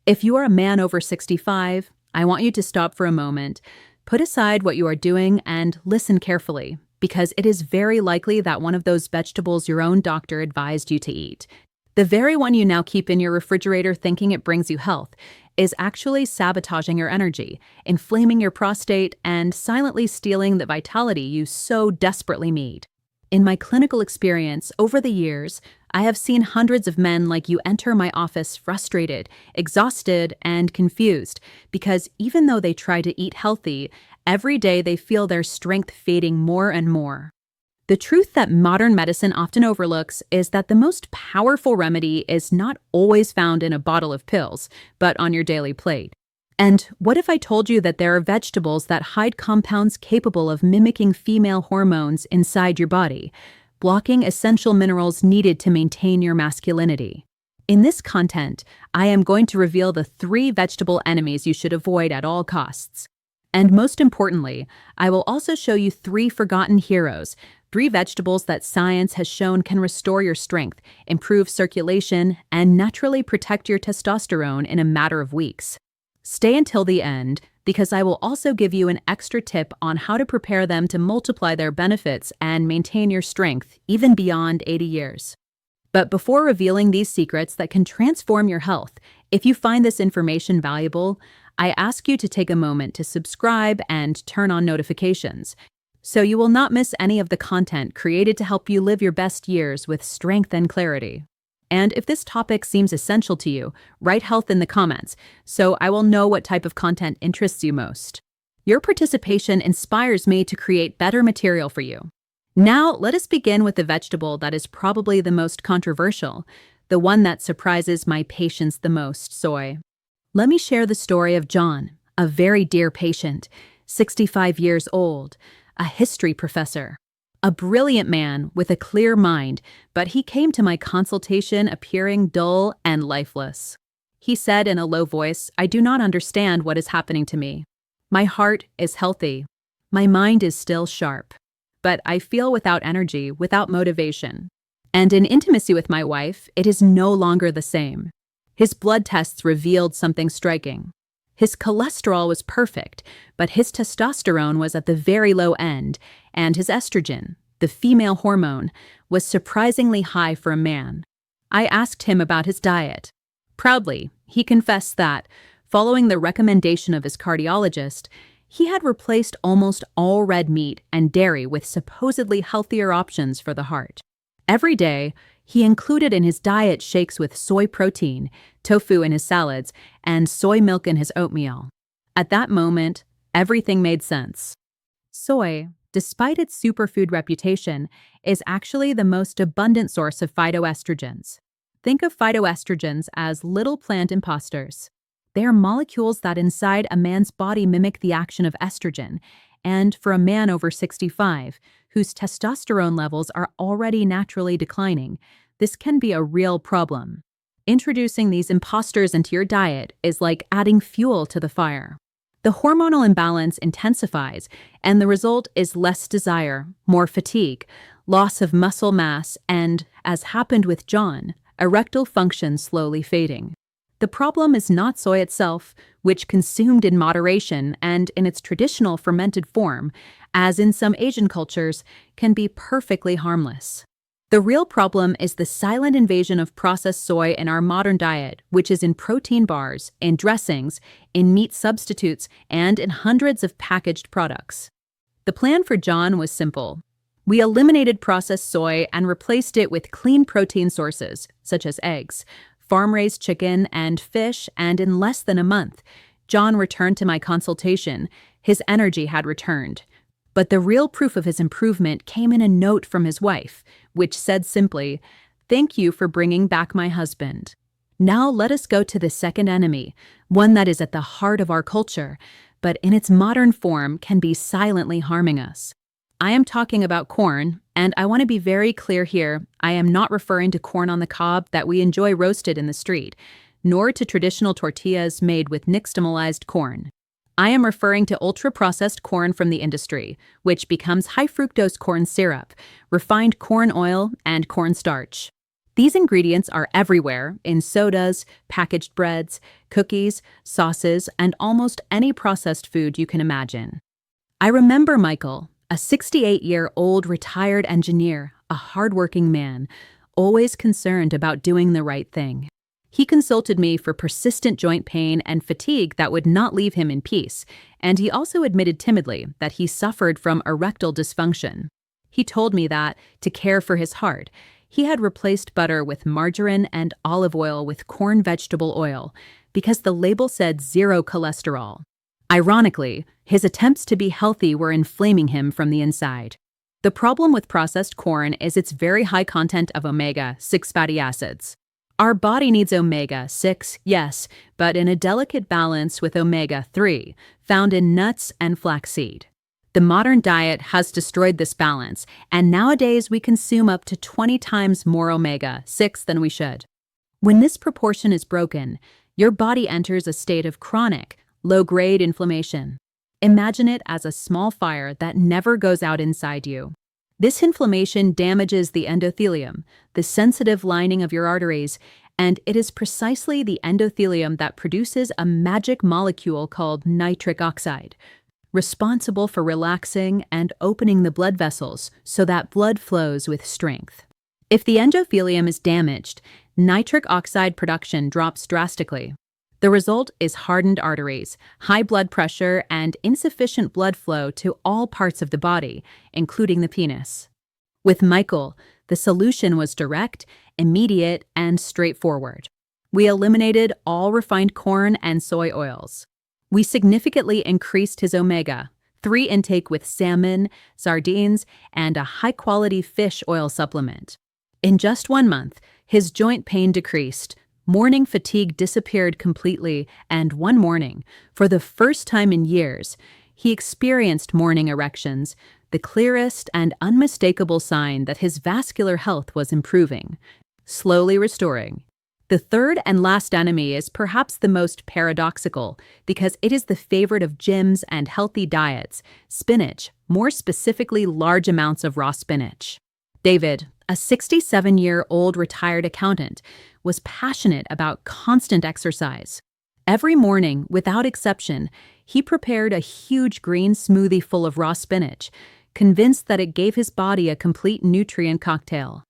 If you are a man over 65, I want you to stop for a moment, put aside what you are doing, and listen carefully, because it is very likely that one of those vegetables your own doctor advised you to eat, the very one you now keep in your refrigerator thinking it brings you health, is actually sabotaging your energy, inflaming your prostate, and silently stealing the vitality you so desperately need. In my clinical experience over the years, I have seen hundreds of men like you enter my office frustrated, exhausted, and confused because even though they try to eat healthy, every day they feel their strength fading more and more. The truth that modern medicine often overlooks is that the most powerful remedy is not always found in a bottle of pills, but on your daily plate. And what if I told you that there are vegetables that hide compounds capable of mimicking female hormones inside your body, blocking essential minerals needed to maintain your masculinity? In this content, I am going to reveal the 3 vegetable enemies you should avoid at all costs. And most importantly, I will also show you 3 forgotten heroes, 3 vegetables that science has shown can restore your strength, improve circulation, and naturally protect your testosterone in a matter of weeks. Stay until the end, because I will also give you an extra tip on how to prepare them to multiply their benefits and maintain your strength even beyond 80 years. But before revealing these secrets that can transform your health, if you find this information valuable, I ask you to take a moment to subscribe and turn on notifications, so you will not miss any of the content created to help you live your best years with strength and clarity. And if this topic seems essential to you, write health in the comments, so I will know what type of content interests you most. Your participation inspires me to create better material for you. Now, let us begin with the vegetable that is probably the most controversial, the one that surprises my patients the most, soy. Let me share the story of John, a very dear patient, 65 years old, a history professor. A brilliant man with a clear mind, but he came to my consultation appearing dull and lifeless. He said in a low voice, "I do not understand what is happening to me. My heart is healthy. My mind is still sharp. But I feel without energy, without motivation. And in intimacy with my wife, it is no longer the same." His blood tests revealed something striking. His cholesterol was perfect, but his testosterone was at the very low end, and his estrogen, the female hormone, was surprisingly high for a man. I asked him about his diet. Proudly, he confessed that, following the recommendation of his cardiologist, he had replaced almost all red meat and dairy with supposedly healthier options for the heart. Every day, he included in his diet shakes with soy protein, tofu in his salads, and soy milk in his oatmeal. At that moment, everything made sense. Soy, despite its superfood reputation, is actually the most abundant source of phytoestrogens. Think of phytoestrogens as little plant imposters. They are molecules that inside a man's body mimic the action of estrogen, and for a man over 65, whose testosterone levels are already naturally declining, this can be a real problem. Introducing these imposters into your diet is like adding fuel to the fire. The hormonal imbalance intensifies, and the result is less desire, more fatigue, loss of muscle mass, and, as happened with John, erectile function slowly fading. The problem is not soy itself, which consumed in moderation and in its traditional fermented form, as in some Asian cultures, can be perfectly harmless. The real problem is the silent invasion of processed soy in our modern diet, which is in protein bars, in dressings, in meat substitutes, and in hundreds of packaged products. The plan for John was simple. We eliminated processed soy and replaced it with clean protein sources, such as eggs, farm-raised chicken, and fish, and in less than a month, John returned to my consultation. His energy had returned. But the real proof of his improvement came in a note from his wife, which said simply, "Thank you for bringing back my husband." Now let us go to the second enemy, one that is at the heart of our culture, but in its modern form can be silently harming us. I am talking about corn, and I want to be very clear here, I am not referring to corn on the cob that we enjoy roasted in the street, nor to traditional tortillas made with nixtamalized corn. I am referring to ultra-processed corn from the industry, which becomes high-fructose corn syrup, refined corn oil, and cornstarch. These ingredients are everywhere in sodas, packaged breads, cookies, sauces, and almost any processed food you can imagine. I remember Michael, a 68-year-old retired engineer, a hardworking man, always concerned about doing the right thing. He consulted me for persistent joint pain and fatigue that would not leave him in peace, and he also admitted timidly that he suffered from erectile dysfunction. He told me that, to care for his heart, he had replaced butter with margarine and olive oil with corn vegetable oil because the label said 0 cholesterol. Ironically, his attempts to be healthy were inflaming him from the inside. The problem with processed corn is its very high content of omega-6 fatty acids. Our body needs omega-6, yes, but in a delicate balance with omega-3, found in nuts and flaxseed. The modern diet has destroyed this balance, and nowadays we consume up to 20 times more omega-6 than we should. When this proportion is broken, your body enters a state of chronic, low-grade inflammation. Imagine it as a small fire that never goes out inside you. This inflammation damages the endothelium, the sensitive lining of your arteries, and it is precisely the endothelium that produces a magic molecule called nitric oxide, responsible for relaxing and opening the blood vessels so that blood flows with strength. If the endothelium is damaged, nitric oxide production drops drastically. The result is hardened arteries, high blood pressure, and insufficient blood flow to all parts of the body, including the penis. With Michael, the solution was direct, immediate, and straightforward. We eliminated all refined corn and soy oils. We significantly increased his omega-3 intake with salmon, sardines, and a high-quality fish oil supplement. In just 1 month, his joint pain decreased, morning fatigue disappeared completely, and one morning, for the first time in years, he experienced morning erections, the clearest and unmistakable sign that his vascular health was improving, slowly restoring. The third and last enemy is perhaps the most paradoxical because it is the favorite of gyms and healthy diets: spinach, more specifically large amounts of raw spinach. David, a 67-year-old retired accountant, was passionate about constant exercise. Every morning, without exception, he prepared a huge green smoothie full of raw spinach, convinced that it gave his body a complete nutrient cocktail.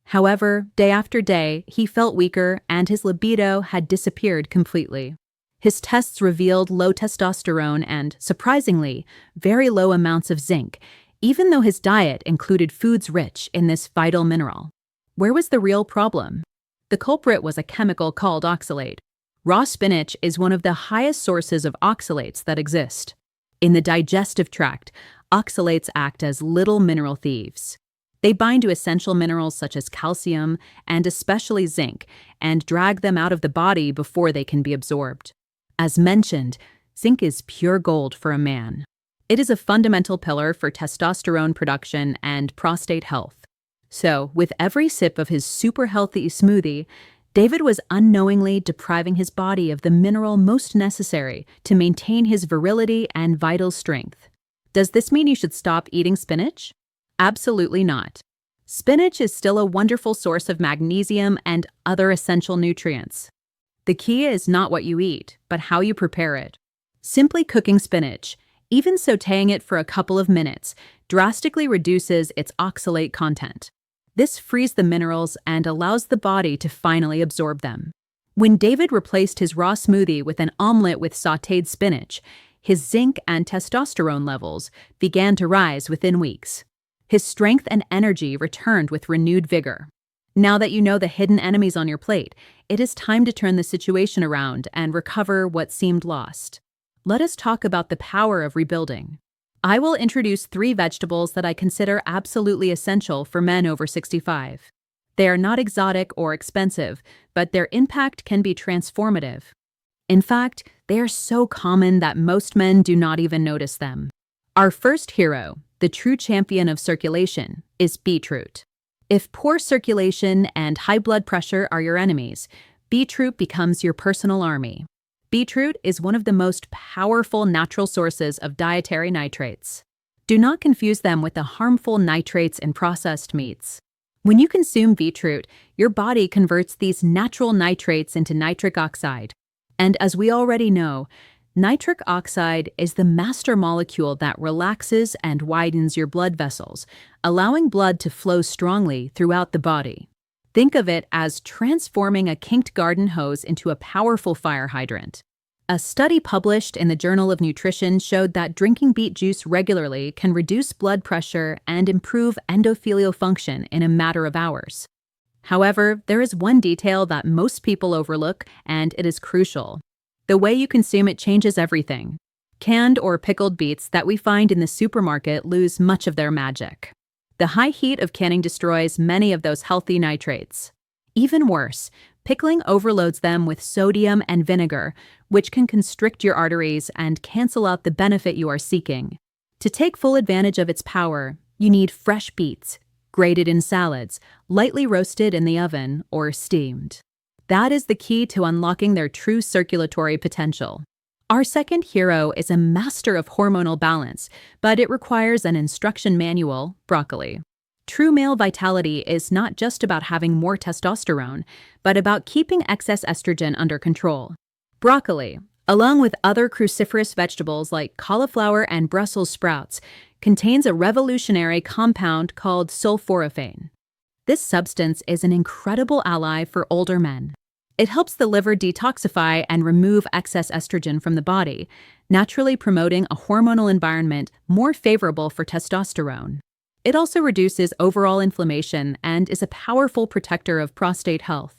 However, day after day, he felt weaker and his libido had disappeared completely. His tests revealed low testosterone and, surprisingly, very low amounts of zinc, even though his diet included foods rich in this vital mineral. Where was the real problem? The culprit was a chemical called oxalate. Raw spinach is one of the highest sources of oxalates that exist. In the digestive tract, oxalates act as little mineral thieves. They bind to essential minerals such as calcium and especially zinc and drag them out of the body before they can be absorbed. As mentioned, zinc is pure gold for a man. It is a fundamental pillar for testosterone production and prostate health. So, with every sip of his super healthy smoothie, David was unknowingly depriving his body of the mineral most necessary to maintain his virility and vital strength. Does this mean you should stop eating spinach? Absolutely not. Spinach is still a wonderful source of magnesium and other essential nutrients. The key is not what you eat, but how you prepare it. Simply cooking spinach, even sautéing it for a couple of minutes, drastically reduces its oxalate content. This frees the minerals and allows the body to finally absorb them. When David replaced his raw smoothie with an omelet with sautéed spinach, his zinc and testosterone levels began to rise within weeks. His strength and energy returned with renewed vigor. Now that you know the hidden enemies on your plate, it is time to turn the situation around and recover what seemed lost. Let us talk about the power of rebuilding. I will introduce 3 vegetables that I consider absolutely essential for men over 65. They are not exotic or expensive, but their impact can be transformative. In fact, they are so common that most men do not even notice them. Our first hero, the true champion of circulation, is beetroot. If poor circulation and high blood pressure are your enemies, beetroot becomes your personal army. Beetroot is one of the most powerful natural sources of dietary nitrates. Do not confuse them with the harmful nitrates in processed meats. When you consume beetroot, your body converts these natural nitrates into nitric oxide. And as we already know, nitric oxide is the master molecule that relaxes and widens your blood vessels, allowing blood to flow strongly throughout the body. Think of it as transforming a kinked garden hose into a powerful fire hydrant. A study published in the Journal of Nutrition showed that drinking beet juice regularly can reduce blood pressure and improve endothelial function in a matter of hours. However, there is one detail that most people overlook, and it is crucial. The way you consume it changes everything. Canned or pickled beets that we find in the supermarket lose much of their magic. The high heat of canning destroys many of those healthy nitrates. Even worse, pickling overloads them with sodium and vinegar, which can constrict your arteries and cancel out the benefit you are seeking. To take full advantage of its power, you need fresh beets, grated in salads, lightly roasted in the oven, or steamed. That is the key to unlocking their true circulatory potential. Our second hero is a master of hormonal balance, but it requires an instruction manual: broccoli. True male vitality is not just about having more testosterone, but about keeping excess estrogen under control. Broccoli, along with other cruciferous vegetables like cauliflower and Brussels sprouts, contains a revolutionary compound called sulforaphane. This substance is an incredible ally for older men. It helps the liver detoxify and remove excess estrogen from the body, naturally promoting a hormonal environment more favorable for testosterone. It also reduces overall inflammation and is a powerful protector of prostate health.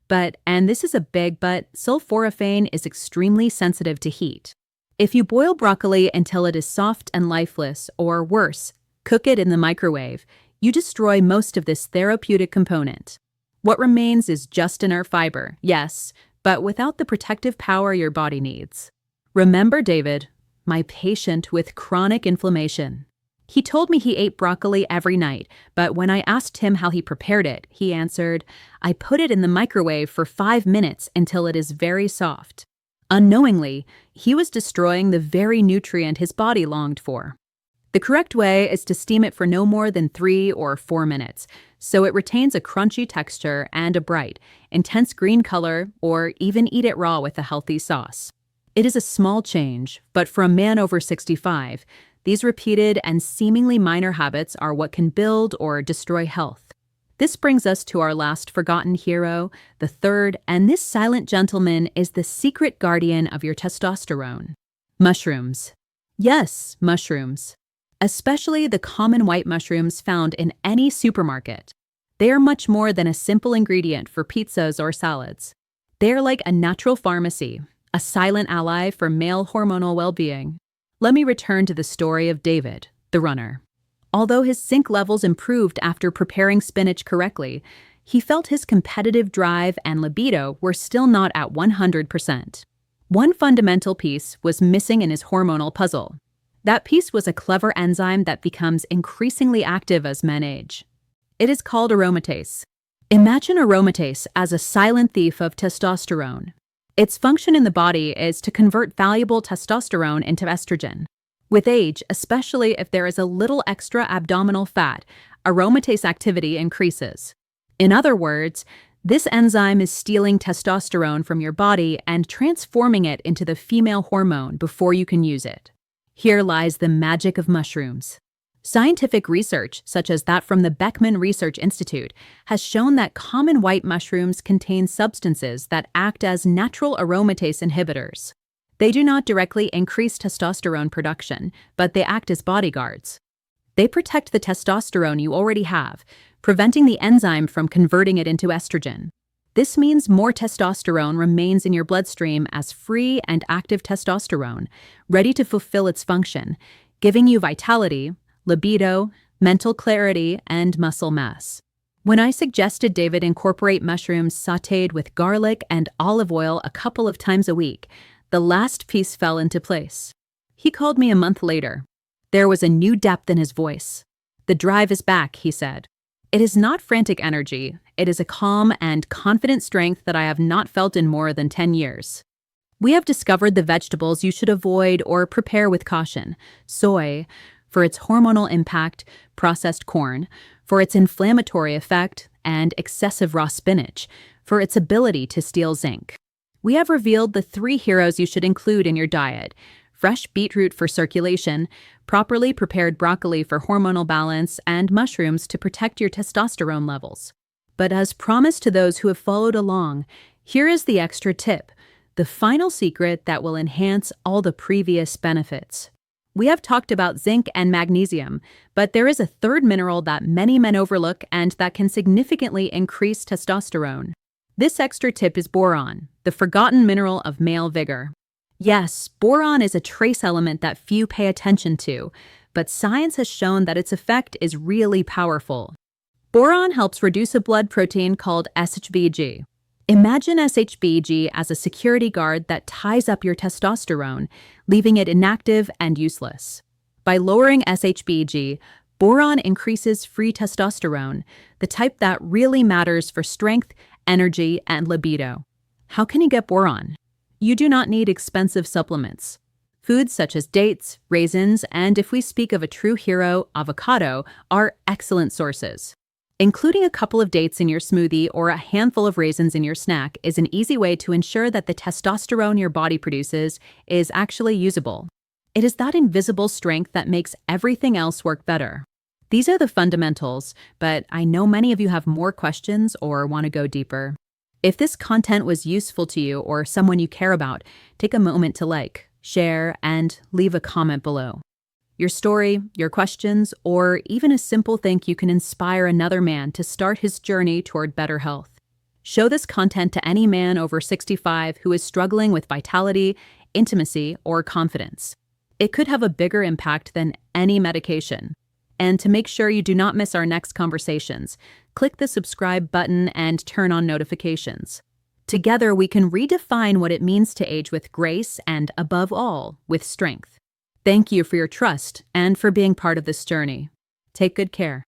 But, and this is a big but, sulforaphane is extremely sensitive to heat. If you boil broccoli until it is soft and lifeless, or worse, cook it in the microwave, you destroy most of this therapeutic component. What remains is just inert fiber, yes, but without the protective power your body needs. Remember David, my patient with chronic inflammation. He told me he ate broccoli every night, but when I asked him how he prepared it, he answered, "I put it in the microwave for 5 minutes until it is very soft." Unknowingly, he was destroying the very nutrient his body longed for. The correct way is to steam it for no more than 3 or 4 minutes, so it retains a crunchy texture and a bright, intense green color, or even eat it raw with a healthy sauce. It is a small change, but for a man over 65, these repeated and seemingly minor habits are what can build or destroy health. This brings us to our last forgotten hero, the third, and this silent gentleman is the secret guardian of your testosterone. Mushrooms. Yes, mushrooms. Especially the common white mushrooms found in any supermarket. They are much more than a simple ingredient for pizzas or salads. They are like a natural pharmacy, a silent ally for male hormonal well-being. Let me return to the story of David, the runner. Although his zinc levels improved after preparing spinach correctly, he felt his competitive drive and libido were still not at 100%. One fundamental piece was missing in his hormonal puzzle. That piece was a clever enzyme that becomes increasingly active as men age. It is called aromatase. Imagine aromatase as a silent thief of testosterone. Its function in the body is to convert valuable testosterone into estrogen. With age, especially if there is a little extra abdominal fat, aromatase activity increases. In other words, this enzyme is stealing testosterone from your body and transforming it into the female hormone before you can use it. Here lies the magic of mushrooms. Scientific research, such as that from the Beckman Research Institute, has shown that common white mushrooms contain substances that act as natural aromatase inhibitors. They do not directly increase testosterone production, but they act as bodyguards. They protect the testosterone you already have, preventing the enzyme from converting it into estrogen. This means more testosterone remains in your bloodstream as free and active testosterone, ready to fulfill its function, giving you vitality, libido, mental clarity, and muscle mass. When I suggested David incorporate mushrooms sautéed with garlic and olive oil a couple of times a week, the last piece fell into place. He called me a month later. There was a new depth in his voice. "The drive is back," he said. "It is not frantic energy. It is a calm and confident strength that I have not felt in more than 10 years. We have discovered the vegetables you should avoid or prepare with caution: soy, for its hormonal impact, processed corn, for its inflammatory effect, and excessive raw spinach, for its ability to steal zinc. We have revealed the 3 heroes you should include in your diet: fresh beetroot for circulation, properly prepared broccoli for hormonal balance, and mushrooms to protect your testosterone levels. But as promised to those who have followed along, here is the extra tip, the final secret that will enhance all the previous benefits. We have talked about zinc and magnesium, but there is a third mineral that many men overlook and that can significantly increase testosterone. This extra tip is boron, the forgotten mineral of male vigor. Yes, boron is a trace element that few pay attention to, but science has shown that its effect is really powerful. Boron helps reduce a blood protein called SHBG. Imagine SHBG as a security guard that ties up your testosterone, leaving it inactive and useless. By lowering SHBG, boron increases free testosterone, the type that really matters for strength, energy, and libido. How can you get boron? You do not need expensive supplements. Foods such as dates, raisins, and if we speak of a true hero, avocado, are excellent sources. Including a couple of dates in your smoothie or a handful of raisins in your snack is an easy way to ensure that the testosterone your body produces is actually usable. It is that invisible strength that makes everything else work better. These are the fundamentals, but I know many of you have more questions or want to go deeper. If this content was useful to you or someone you care about, take a moment to like, share, and leave a comment below. Your story, your questions, or even a simple thank you can inspire another man to start his journey toward better health. Show this content to any man over 65 who is struggling with vitality, intimacy, or confidence. It could have a bigger impact than any medication. And to make sure you do not miss our next conversations, click the subscribe button and turn on notifications. Together, we can redefine what it means to age with grace and, above all, with strength. Thank you for your trust and for being part of this journey. Take good care.